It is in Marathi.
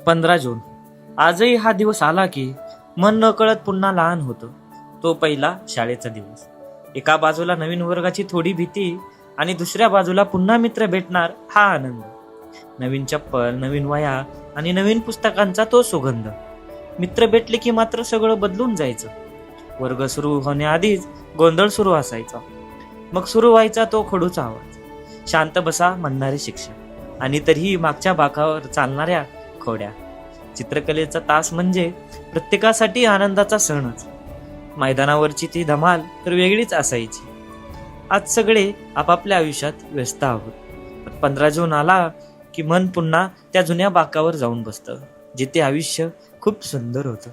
15 जून आजही हा दिवस आला की मन नकळत पुन्हा लहान होतं. तो पहिला शाळेचा दिवस. एका बाजूला नवीन वर्गाची थोडी भीती आणि दुसऱ्या बाजूला पुन्हा मित्र भेटणार हा आनंद. नवीन चप्पल, नवीन वह्या आणि नवीन पुस्तकांचा तो सुगंध. मित्र भेटले की मात्र सगळं बदलून जायचं. वर्ग सुरू होण्याआधीच गोंधळ सुरू असायचा. मग सुरू व्हायचा तो खडूचा आवाज, शांत बसा म्हणणारे शिक्षक आणि तरीही मागच्या बाकावर चालणाऱ्या खोड्या. चित्रकलेचा तास म्हणजे प्रत्येकासाठी आनंदाचा सणच. मैदानावरची ती धमाल तर वेगळीच असायची. आज सगळे आपापल्या आयुष्यात व्यस्त आहोत. पण 15 जून आला की मन पुन्हा त्या जुन्या बाकावर जाऊन बसतं, जिथे आयुष्य खूप सुंदर होतं.